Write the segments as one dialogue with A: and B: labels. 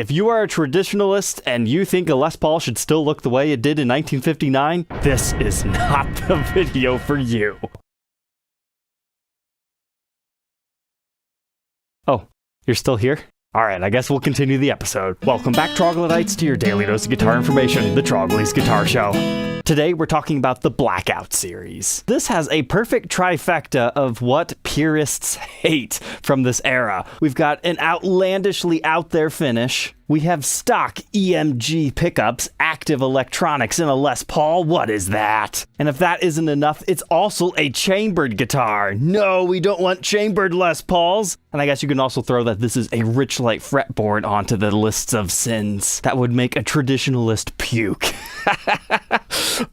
A: If you are a traditionalist and you think a Les Paul should still look the way it did in 1959, this is not the video for you. Oh, you're still here? Alright, I guess we'll continue the episode. Welcome back, Troglodytes, to your daily dose of guitar information, the Trogly's Guitar Show. Today, we're talking about the Blackout series. This has a perfect trifecta of what purists hate from this era. We've got an outlandishly out there finish. We have stock EMG pickups, active electronics in a Les Paul. What is that? And if that isn't enough, it's also a chambered guitar. No, we don't want chambered Les Pauls. And I guess you can also throw that this is a Richlite fretboard onto the lists of sins. That would make a traditionalist puke.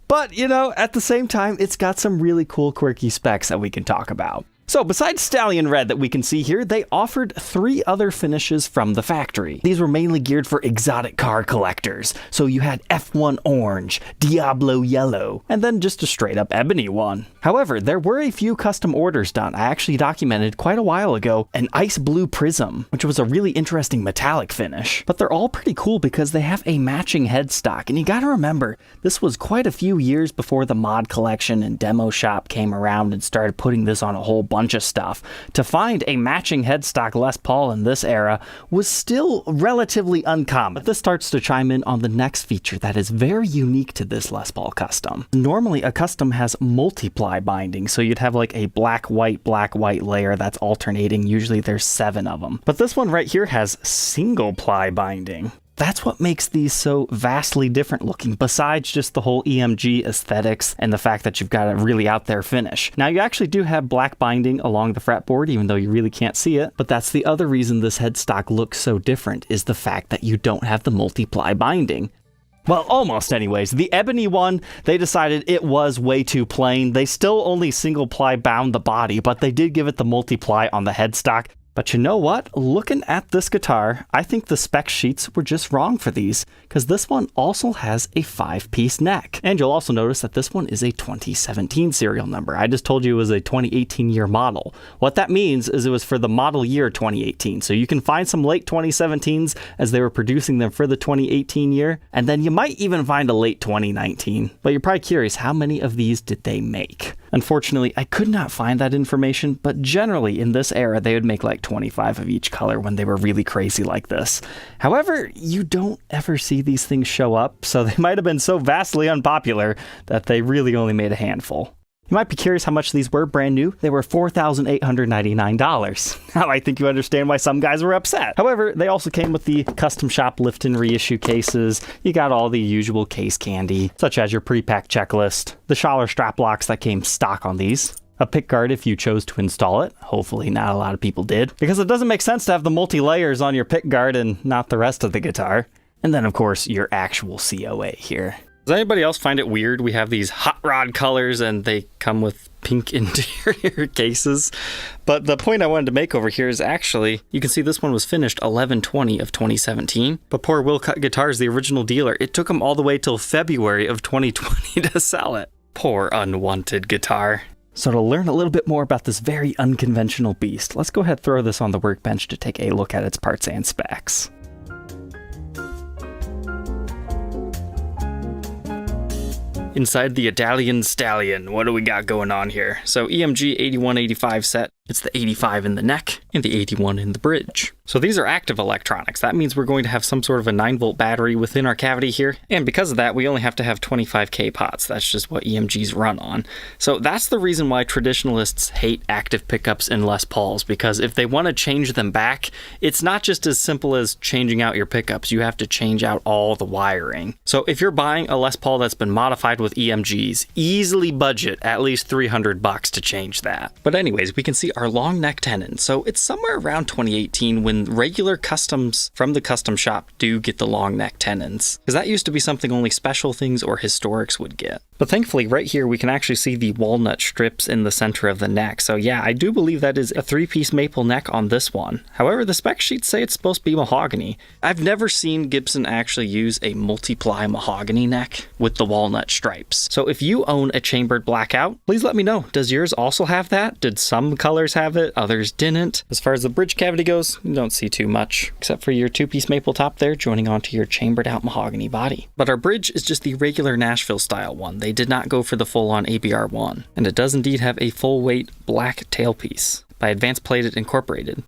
A: But, you know, at the same time, it's got some really cool, quirky specs that we can talk about. So besides Stallion Red that we can see here, they offered 3 other finishes from the factory. These were mainly geared for exotic car collectors. So you had F1 Orange, Diablo Yellow, and then just a straight up ebony one. However, there were a few custom orders done. I actually documented quite a while ago an Ice Blue Prism, which was a really interesting metallic finish. But they're all pretty cool because they have a matching headstock. And you gotta remember, this was quite a few years before the mod collection and demo shop came around and started putting this on a whole bunch of stuff. To find a matching headstock Les Paul in this era was still relatively uncommon. But this starts to chime in on the next feature that is very unique to this Les Paul custom. Normally a custom has multiply binding, so you'd have like a black-white layer that's alternating. Usually there's 7 of them. But this one right here has single ply binding. That's what makes these so vastly different looking, besides just the whole EMG aesthetics and the fact that you've got a really out there finish. Now, you actually do have black binding along the fretboard, even though you really can't see it, but that's the other reason this headstock looks so different, is the fact that you don't have the multiply binding. Well, almost anyways. The ebony one, they decided it was way too plain. They still only single ply bound the body, but they did give it the multiply on the headstock. But you know what? Looking at this guitar, I think the spec sheets were just wrong for these, because this one also has a 5-piece neck. And you'll also notice that this one is a 2017 serial number. I just told you it was a 2018 year model. What that means is it was for the model year 2018. So you can find some late 2017s as they were producing them for the 2018 year, and then you might even find a late 2019. But you're probably curious, how many of these did they make? Unfortunately, I could not find that information, but generally in this era, they would make like 25 of each color when they were really crazy like this. However, you don't ever see these things show up, so they might have been so vastly unpopular that they really only made a handful. You might be curious how much these were brand new. They were $4,899. Now I think you understand why some guys were upset. However, they also came with the custom shop lift and reissue cases. You got all the usual case candy, such as your pre-pack checklist, the Schaller strap locks that came stock on these, a pick guard if you chose to install it. Hopefully not a lot of people did, because it doesn't make sense to have the multi-layers on your pick guard and not the rest of the guitar. And then of course your actual COA here. Does anybody else find it weird we have these hot rod colors and they come with pink interior cases? But the point I wanted to make over here is actually, you can see this one was finished 11/20 of 2017, but poor Will Cut Guitars, the original dealer, it took him all the way till February of 2020 to sell it. Poor unwanted guitar. So to learn a little bit more about this very unconventional beast, let's go ahead and throw this on the workbench to take a look at its parts and specs. Inside the Italian Stallion, what do we got going on here? So EMG 8185 set, it's the 85 in the neck and the 81 in the bridge. So these are active electronics. That means we're going to have some sort of a 9-volt battery within our cavity here. And because of that, we only have to have 25K pots. That's just what EMGs run on. So that's the reason why traditionalists hate active pickups in Les Pauls, because if they want to change them back, it's not just as simple as changing out your pickups. You have to change out all the wiring. So if you're buying a Les Paul that's been modified with EMGs, easily budget at least $300 to change that. But anyways, we can see our long neck tenon. So it's somewhere around 2018 when regular customs from the custom shop do get the long neck tenons, because that used to be something only special things or historics would get. But thankfully right here we can actually see the walnut strips in the center of the neck. So yeah, I do believe that is a 3-piece maple neck on this one. However, the spec sheets say it's supposed to be mahogany. I've never seen Gibson actually use a multiply mahogany neck with the walnut stripes. So if you own a chambered Blackout, please let me know. Does yours also have that? Did some colors guitars have it, others didn't. As far as the bridge cavity goes, you don't see too much, except for your two-piece maple top there joining onto your chambered out mahogany body. But our bridge is just the regular Nashville style one. They did not go for the full-on ABR one. And it does indeed have a full-weight black tailpiece by Advanced Plated Incorporated.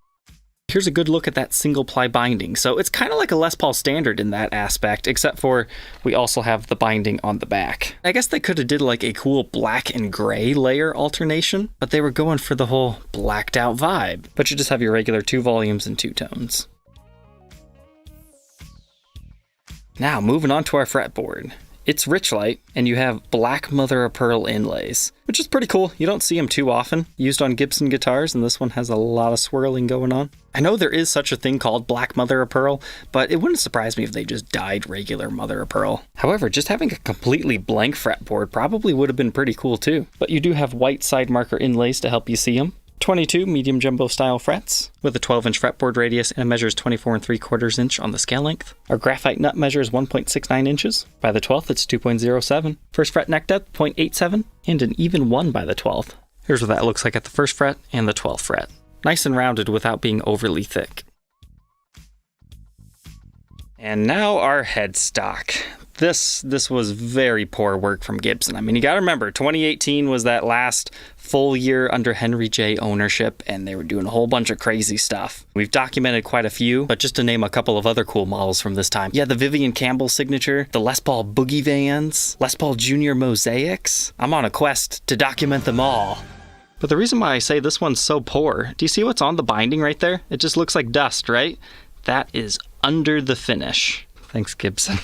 A: Here's a good look at that single ply binding. So it's kind of like a Les Paul standard in that aspect, except for we also have the binding on the back. I guess they could have did like a cool black and gray layer alternation, but they were going for the whole blacked out vibe. But you just have your regular 2 volumes and 2 tones. Now moving on to our fretboard. It's Richlite, and you have black mother-of-pearl inlays, which is pretty cool. You don't see them too often, used on Gibson guitars, and this one has a lot of swirling going on. I know there is such a thing called black mother-of-pearl, but it wouldn't surprise me if they just dyed regular mother-of-pearl. However, just having a completely blank fretboard probably would have been pretty cool too. But you do have white side marker inlays to help you see them. 22 medium jumbo style frets with a 12-inch fretboard radius and measures 24 3/4 inch on the scale length. Our graphite nut measures 1.69 inches. By the 12th, it's 2.07. First fret neck depth, 0.87, and an even 1 by the 12th. Here's what that looks like at the first fret and the 12th fret. Nice and rounded without being overly thick. And now our headstock. This was very poor work from Gibson. I mean, you gotta remember, 2018 was that last full year under Henry J ownership, and they were doing a whole bunch of crazy stuff. We've documented quite a few, but just to name a couple of other cool models from this time. Yeah, the Vivian Campbell signature, the Les Paul Boogie Vans, Les Paul Junior Mosaics. I'm on a quest to document them all. But the reason why I say this one's so poor, do you see what's on the binding right there? It just looks like dust, right? That is under the finish. Thanks, Gibson.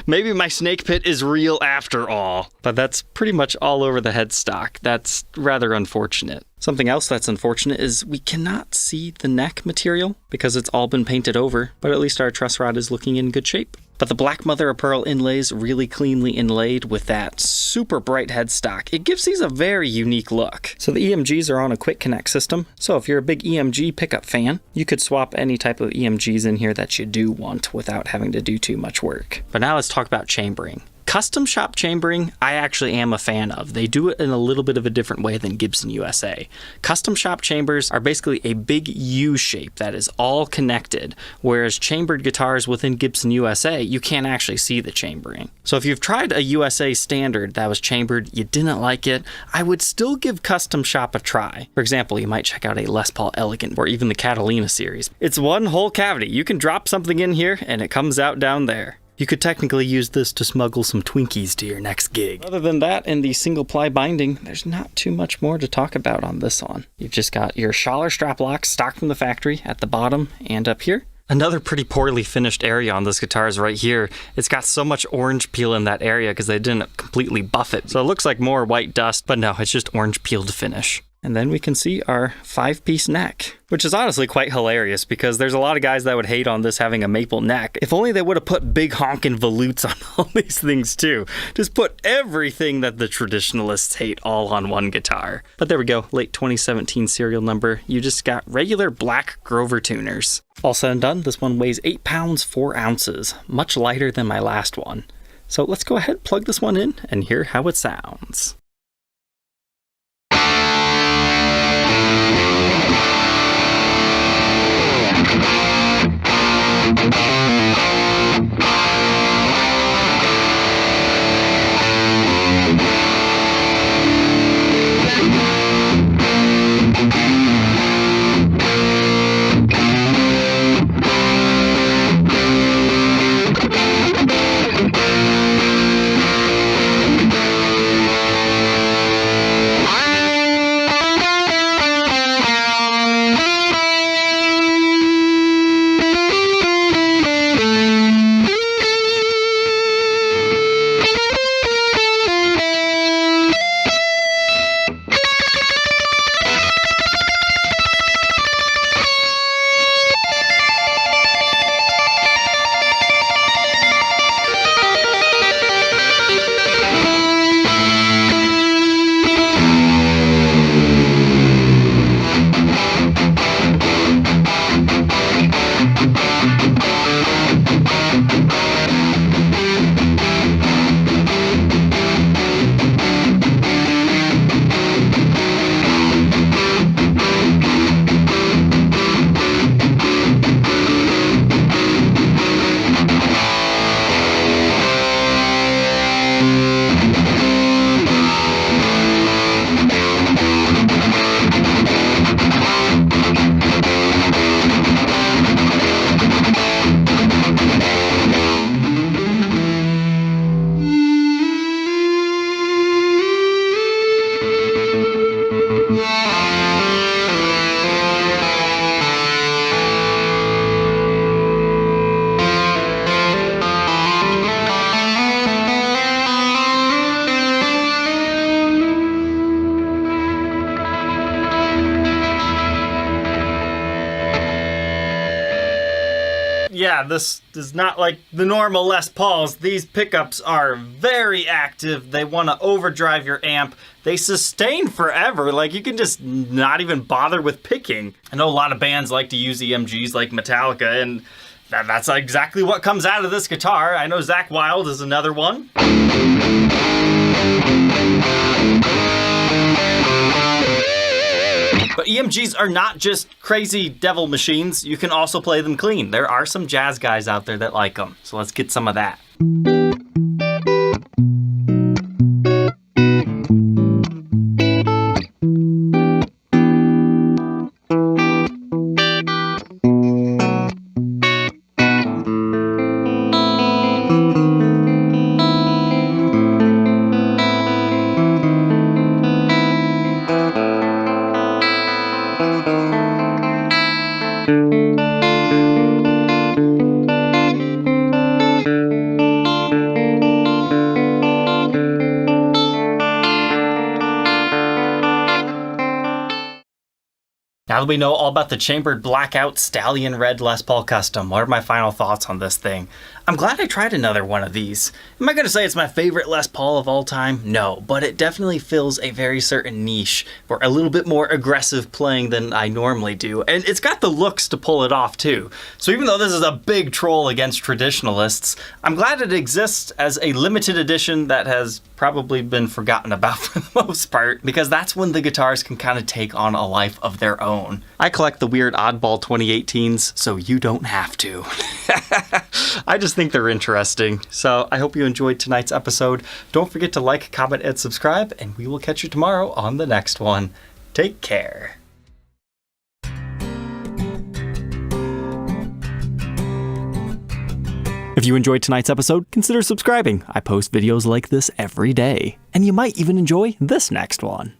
A: Maybe my snake pit is real after all. But that's pretty much all over the headstock. That's rather unfortunate. Something else that's unfortunate is we cannot see the neck material because it's all been painted over, but at least our truss rod is looking in good shape. But the black mother-of-pearl inlays really cleanly inlaid with that super bright headstock. It gives these a very unique look. So the EMGs are on a quick connect system. So if you're a big EMG pickup fan, you could swap any type of EMGs in here that you do want without having to do too much work. But now let's talk about chambering. Custom shop chambering, I actually am a fan of. They do it in a little bit of a different way than Gibson USA. Custom shop chambers are basically a big U shape that is all connected, whereas chambered guitars within Gibson USA, you can't actually see the chambering. So if you've tried a USA standard that was chambered, you didn't like it, I would still give custom shop a try. For example, you might check out a Les Paul Elegant or even the Catalina series. It's one whole cavity. You can drop something in here and it comes out down there. You could technically use this to smuggle some Twinkies to your next gig. Other than that, in the single ply binding, there's not too much more to talk about on this one. You've just got your Schaller strap locks stock from the factory at the bottom and up here. Another pretty poorly finished area on this guitar is right here. It's got so much orange peel in that area because they didn't completely buff it. So it looks like more white dust, but no, it's just orange peeled finish. And then we can see our 5-piece neck, which is honestly quite hilarious because there's a lot of guys that would hate on this having a maple neck. If only they would have put big honkin' volutes on all these things too. Just put everything that the traditionalists hate all on one guitar. But there we go, late 2017 serial number. You just got regular black Grover tuners. All said and done, this one weighs 8 pounds 4 ounces, much lighter than my last one. So let's go ahead, plug this one in, and hear how it sounds. yeah, this is not like the normal Les Pauls. These pickups are very active. They want to overdrive your amp. They sustain forever. Like, you can just not even bother with picking. I know a lot of bands like to use EMGs like Metallica, and that's exactly what comes out of this guitar. I know Zakk Wylde is another one. But EMGs are not just crazy devil machines. You can also play them clean. There are some jazz guys out there that like them. So let's get some of that. Now that we know all about the chambered Blackout Stallion Red Les Paul Custom, what are my final thoughts on this thing? I'm glad I tried another one of these. Am I going to say it's my favorite Les Paul of all time? No, but it definitely fills a very certain niche for a little bit more aggressive playing than I normally do. And it's got the looks to pull it off too. So even though this is a big troll against traditionalists, I'm glad it exists as a limited edition that has probably been forgotten about for the most part, because that's when the guitars can kind of take on a life of their own. I collect the weird oddball 2018s, so you don't have to. I just think they're interesting. So I hope you enjoyed tonight's episode. Don't forget to like, comment, and subscribe, and we will catch you tomorrow on the next one. Take care. If you enjoyed tonight's episode, consider subscribing. I post videos like this every day. And you might even enjoy this next one.